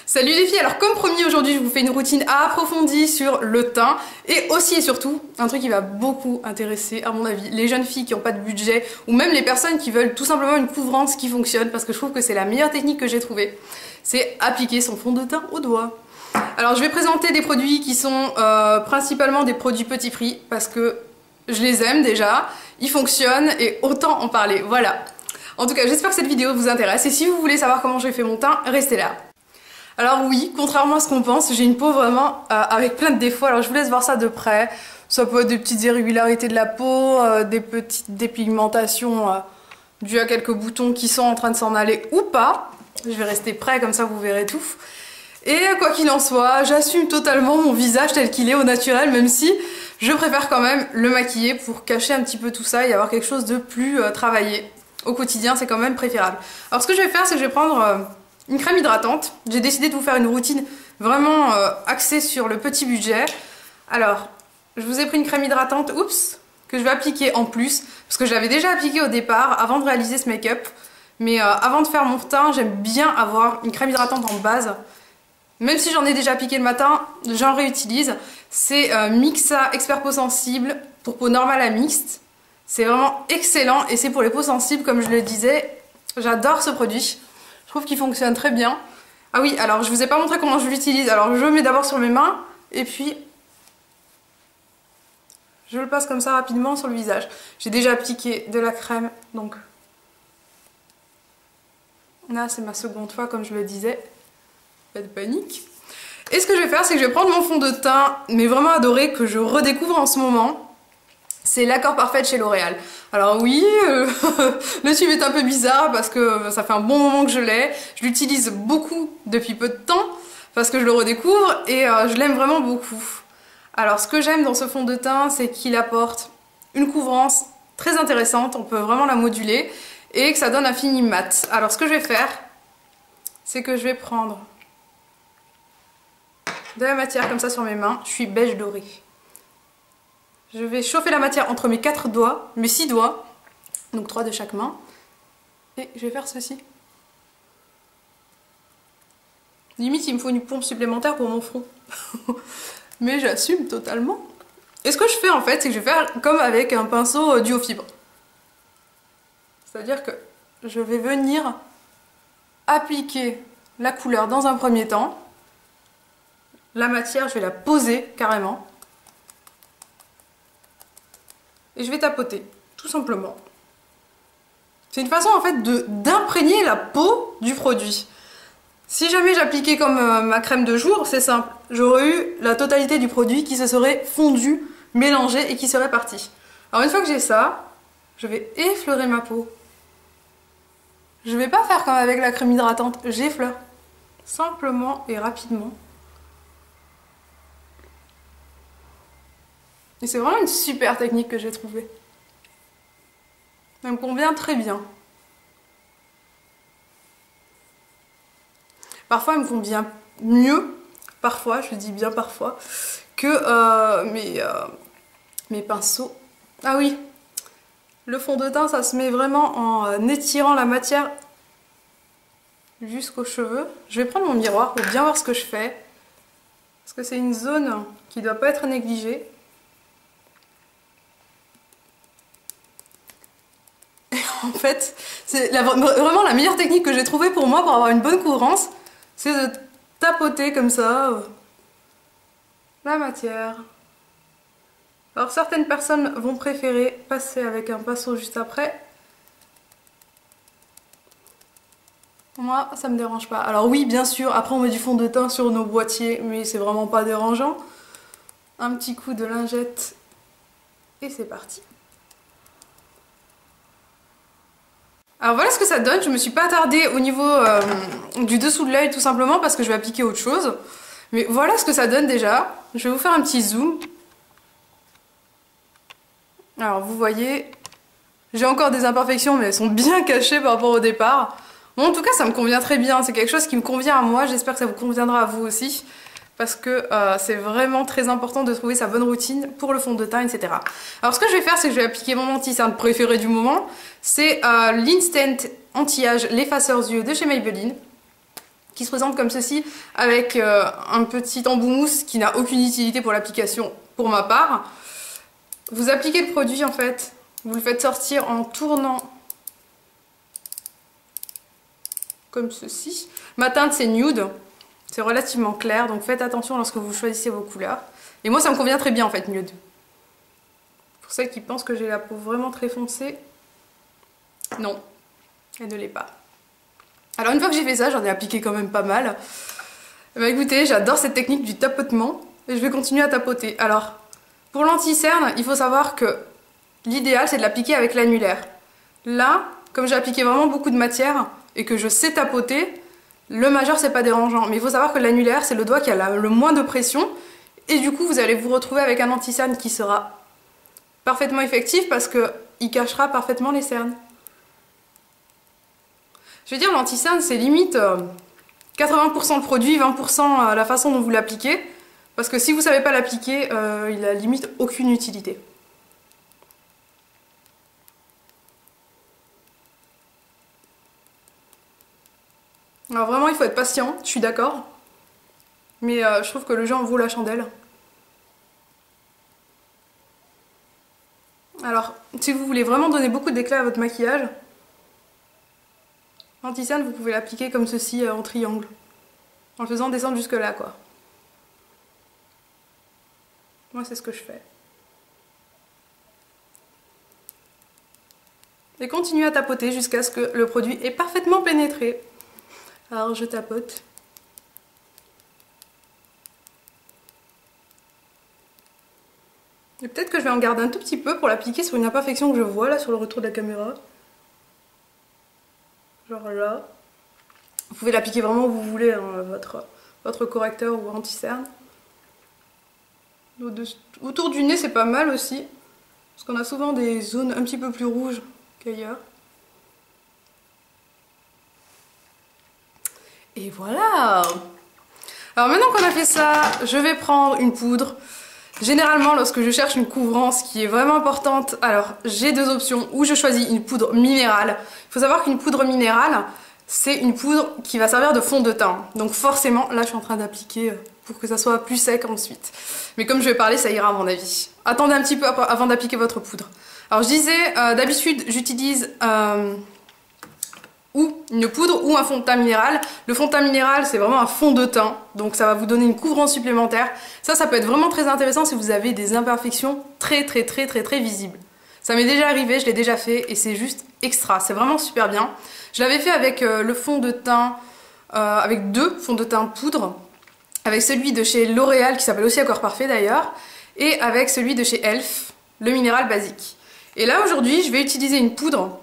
Salut les filles, alors comme promis aujourd'hui je vous fais une routine approfondie sur le teint et aussi et surtout un truc qui va beaucoup intéresser à mon avis les jeunes filles qui n'ont pas de budget ou même les personnes qui veulent tout simplement une couvrance qui fonctionne parce que je trouve que c'est la meilleure technique que j'ai trouvée, c'est appliquer son fond de teint au doigt. Alors je vais présenter des produits qui sont principalement des produits petit prix parce que je les aime déjà, ils fonctionnent et autant en parler, voilà. En tout cas j'espère que cette vidéo vous intéresse et si vous voulez savoir comment j'ai fait mon teint, restez là. Alors oui, contrairement à ce qu'on pense, j'ai une peau vraiment avec plein de défauts. Alors je vous laisse voir ça de près. Ça peut être des petites irrégularités de la peau, des petites dépigmentations dues à quelques boutons qui sont en train de s'en aller ou pas. Je vais rester près, comme ça vous verrez tout. Et quoi qu'il en soit, j'assume totalement mon visage tel qu'il est au naturel, même si je préfère quand même le maquiller pour cacher un petit peu tout ça et avoir quelque chose de plus travaillé. Au quotidien, c'est quand même préférable. Alors ce que je vais faire, c'est que je vais prendre une crème hydratante. J'ai décidé de vous faire une routine vraiment axée sur le petit budget. Alors, je vous ai pris une crème hydratante, oups, que je vais appliquer en plus, parce que je l'avais déjà appliquée au départ, avant de réaliser ce make-up. Mais avant de faire mon teint, j'aime bien avoir une crème hydratante en base. Même si j'en ai déjà appliqué le matin, j'en réutilise. C'est Mixa Expert Peau Sensible pour peau normale à mixte. C'est vraiment excellent et c'est pour les peaux sensibles, comme je le disais. J'adore ce produit. Je trouve qu'il fonctionne très bien. Ah oui, alors je vous ai pas montré comment je l'utilise. Alors je le mets d'abord sur mes mains et puis je le passe comme ça rapidement sur le visage. J'ai déjà appliqué de la crème, donc là c'est ma seconde fois comme je le disais. Pas de panique. Et ce que je vais faire, c'est que je vais prendre mon fond de teint, mais vraiment adoré, que je redécouvre en ce moment. C'est l'Accord Parfait chez L'Oréal. Alors oui, le tube est un peu bizarre parce que ça fait un bon moment que je l'ai. Je l'utilise beaucoup depuis peu de temps parce que je le redécouvre et je l'aime vraiment beaucoup. Alors ce que j'aime dans ce fond de teint, c'est qu'il apporte une couvrance très intéressante, on peut vraiment la moduler et que ça donne un fini mat. Alors ce que je vais faire, c'est que je vais prendre de la matière comme ça sur mes mains. Je suis beige doré. Je vais chauffer la matière entre mes 4 doigts, mes 6 doigts, donc 3 de chaque main. Et je vais faire ceci. Limite, il me faut une pompe supplémentaire pour mon front. Mais j'assume totalement. Et ce que je fais en fait, c'est que je vais faire comme avec un pinceau duo fibre. C'est-à-dire que je vais venir appliquer la couleur dans un premier temps. La matière, je vais la poser carrément. Et je vais tapoter, tout simplement. C'est une façon en fait d'imprégner la peau du produit. Si jamais j'appliquais comme ma crème de jour, c'est simple. J'aurais eu la totalité du produit qui se serait fondu, mélangé et qui serait parti. Alors une fois que j'ai ça, je vais effleurer ma peau. Je ne vais pas faire comme avec la crème hydratante, j'effleure. Simplement et rapidement. Et c'est vraiment une super technique que j'ai trouvée. Ça me convient très bien. Parfois, elle me convient mieux, parfois, je dis bien parfois, que mes pinceaux. Ah oui, le fond de teint, ça se met vraiment en étirant la matière jusqu'aux cheveux. Je vais prendre mon miroir pour bien voir ce que je fais. Parce que c'est une zone qui ne doit pas être négligée. En fait, c'est vraiment la meilleure technique que j'ai trouvée pour moi pour avoir une bonne couvrance, c'est de tapoter comme ça la matière. Alors certaines personnes vont préférer passer avec un pinceau juste après. Moi, ça me dérange pas. Alors oui, bien sûr, après on met du fond de teint sur nos boîtiers, mais c'est vraiment pas dérangeant. Un petit coup de lingette et c'est parti. Alors voilà ce que ça donne, je me suis pas attardée au niveau du dessous de l'œil tout simplement parce que je vais appliquer autre chose. Mais voilà ce que ça donne déjà. Je vais vous faire un petit zoom. Alors vous voyez, j'ai encore des imperfections mais elles sont bien cachées par rapport au départ. Bon, en tout cas ça me convient très bien, c'est quelque chose qui me convient à moi, j'espère que ça vous conviendra à vous aussi. Parce que c'est vraiment très important de trouver sa bonne routine pour le fond de teint, etc. Alors ce que je vais faire, c'est que je vais appliquer mon anti-cerne préféré du moment. C'est l'Instant Anti-Âge l'effaceur yeux de chez Maybelline. qui se présente comme ceci, avec un petit embout mousse qui n'a aucune utilité pour l'application pour ma part. Vous appliquez le produit en fait, vous le faites sortir en tournant comme ceci. Ma teinte c'est nude, c'est relativement clair, donc faites attention lorsque vous choisissez vos couleurs. Et moi ça me convient très bien en fait, nude. Pour celles qui pensent que j'ai la peau vraiment très foncée, non, elle ne l'est pas. Alors une fois que j'ai fait ça, j'en ai appliqué quand même pas mal. Bah écoutez, j'adore cette technique du tapotement et je vais continuer à tapoter. Alors, pour l'anti-cerne, il faut savoir que l'idéal c'est de l'appliquer avec l'annulaire. Là, comme j'ai appliqué vraiment beaucoup de matière et que je sais tapoter, le majeur c'est pas dérangeant. Mais il faut savoir que l'annulaire c'est le doigt qui a le moins de pression et du coup vous allez vous retrouver avec un anti-cerne qui sera parfaitement effectif parce qu'il cachera parfaitement les cernes. Je veux dire, l'anti-cerne, c'est limite 80% le produit, 20% la façon dont vous l'appliquez. Parce que si vous ne savez pas l'appliquer, il a limite aucune utilité. Alors vraiment, il faut être patient, je suis d'accord. Mais je trouve que le jeu en vaut la chandelle. Alors, si vous voulez vraiment donner beaucoup d'éclat à votre maquillage, l'anti-cerne, vous pouvez l'appliquer comme ceci en triangle, en le faisant descendre jusque là, quoi. Moi, c'est ce que je fais. Et continuez à tapoter jusqu'à ce que le produit ait parfaitement pénétré. Alors, je tapote. Et peut-être que je vais en garder un tout petit peu pour l'appliquer sur une imperfection que je vois là sur le retour de la caméra. Genre là. Vous pouvez l'appliquer vraiment où vous voulez, hein, votre correcteur ou anti-cerne. Autour du nez c'est pas mal aussi. Parce qu'on a souvent des zones un petit peu plus rouges qu'ailleurs. Et voilà! Alors maintenant qu'on a fait ça, je vais prendre une poudre. Généralement, lorsque je cherche une couvrance qui est vraiment importante, alors j'ai deux options. Ou je choisis une poudre minérale. Il faut savoir qu'une poudre minérale, c'est une poudre qui va servir de fond de teint. Donc forcément, là je suis en train d'appliquer pour que ça soit plus sec ensuite. Mais comme je vais parler, ça ira à mon avis. Attendez un petit peu avant d'appliquer votre poudre. Alors je disais, d'habitude j'utilise ou une poudre ou un fond de teint minéral. Le fond de teint minéral c'est vraiment un fond de teint, donc ça va vous donner une couvrance supplémentaire. Ça peut être vraiment très intéressant si vous avez des imperfections très visibles. Ça m'est déjà arrivé, je l'ai déjà fait et c'est juste extra, c'est vraiment super bien. Je l'avais fait avec le fond de teint, avec deux fonds de teint poudre, avec celui de chez L'Oréal qui s'appelle aussi Accord Parfait d'ailleurs, et avec celui de chez Elf, le minéral basique. Et là aujourd'hui je vais utiliser une poudre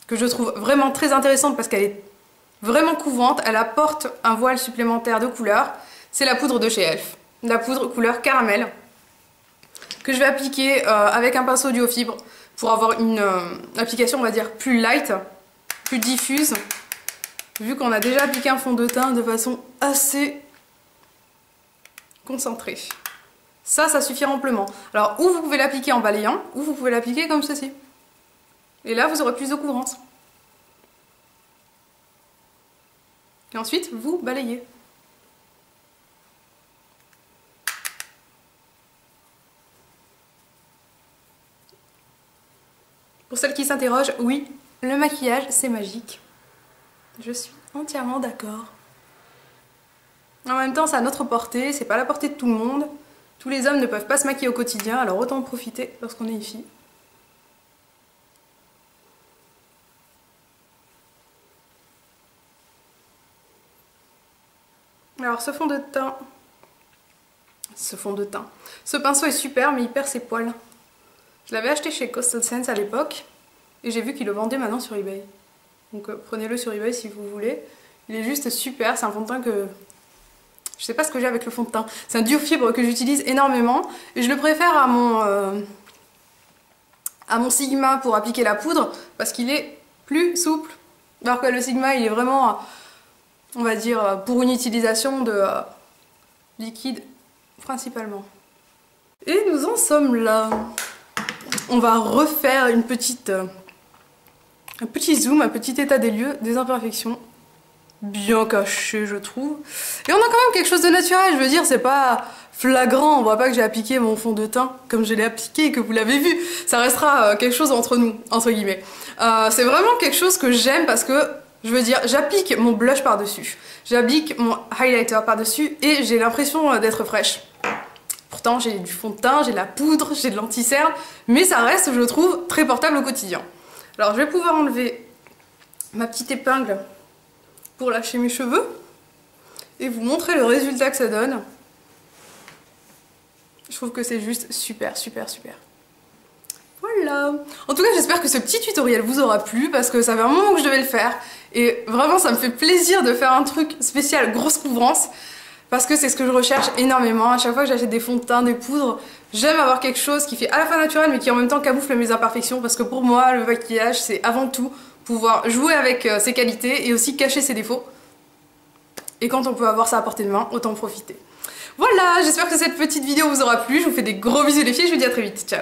que je trouve vraiment très intéressante parce qu'elle est vraiment couvrante, elle apporte un voile supplémentaire de couleur. C'est la poudre de chez Elf, la poudre couleur caramel, que je vais appliquer avec un pinceau duo fibre pour avoir une application on va dire plus light, plus diffuse, vu qu'on a déjà appliqué un fond de teint de façon assez concentrée. Ça suffit amplement. Alors ou vous pouvez l'appliquer en balayant, ou vous pouvez l'appliquer comme ceci. Et là, vous aurez plus de couvrance. Et ensuite, vous balayez. Pour celles qui s'interrogent, oui, le maquillage, c'est magique. Je suis entièrement d'accord. En même temps, c'est à notre portée, c'est pas à la portée de tout le monde. Tous les hommes ne peuvent pas se maquiller au quotidien, alors autant en profiter lorsqu'on est une fille. Alors ce fond de teint, ce pinceau est super mais il perd ses poils. Je l'avais acheté chez Coastal Scents à l'époque et j'ai vu qu'il le vendait maintenant sur eBay. Donc prenez-le sur eBay si vous voulez. Il est juste super, c'est un fond de teint que... Je sais pas ce que j'ai avec le fond de teint. C'est un duo fibre que j'utilise énormément et je le préfère à mon Sigma pour appliquer la poudre parce qu'il est plus souple. Alors que le Sigma il est vraiment... on va dire pour une utilisation de liquide principalement. Et nous en sommes là. On va refaire un petit zoom, un petit état des lieux des imperfections bien caché, je trouve. Et on a quand même quelque chose de naturel, je veux dire, c'est pas flagrant, on voit pas que j'ai appliqué mon fond de teint comme je l'ai appliqué et que vous l'avez vu. Ça restera quelque chose entre nous, entre guillemets. C'est vraiment quelque chose que j'aime parce que, je veux dire, j'applique mon blush par-dessus, j'applique mon highlighter par-dessus et j'ai l'impression d'être fraîche. Pourtant, j'ai du fond de teint, j'ai de la poudre, j'ai de l'anti-cerne, mais ça reste, je trouve, très portable au quotidien. Alors, je vais pouvoir enlever ma petite épingle pour lâcher mes cheveux et vous montrer le résultat que ça donne. Je trouve que c'est juste super, super, super. Voilà. En tout cas, j'espère que ce petit tutoriel vous aura plu parce que ça fait un moment que je devais le faire et vraiment, ça me fait plaisir de faire un truc spécial grosse couvrance parce que c'est ce que je recherche énormément. À chaque fois que j'achète des fonds de teint, des poudres, j'aime avoir quelque chose qui fait à la fois naturel mais qui en même temps camoufle mes imperfections parce que pour moi, le maquillage, c'est avant tout pouvoir jouer avec ses qualités et aussi cacher ses défauts. Et quand on peut avoir ça à portée de main, autant en profiter. Voilà, j'espère que cette petite vidéo vous aura plu. Je vous fais des gros bisous les filles, je vous dis à très vite. Ciao!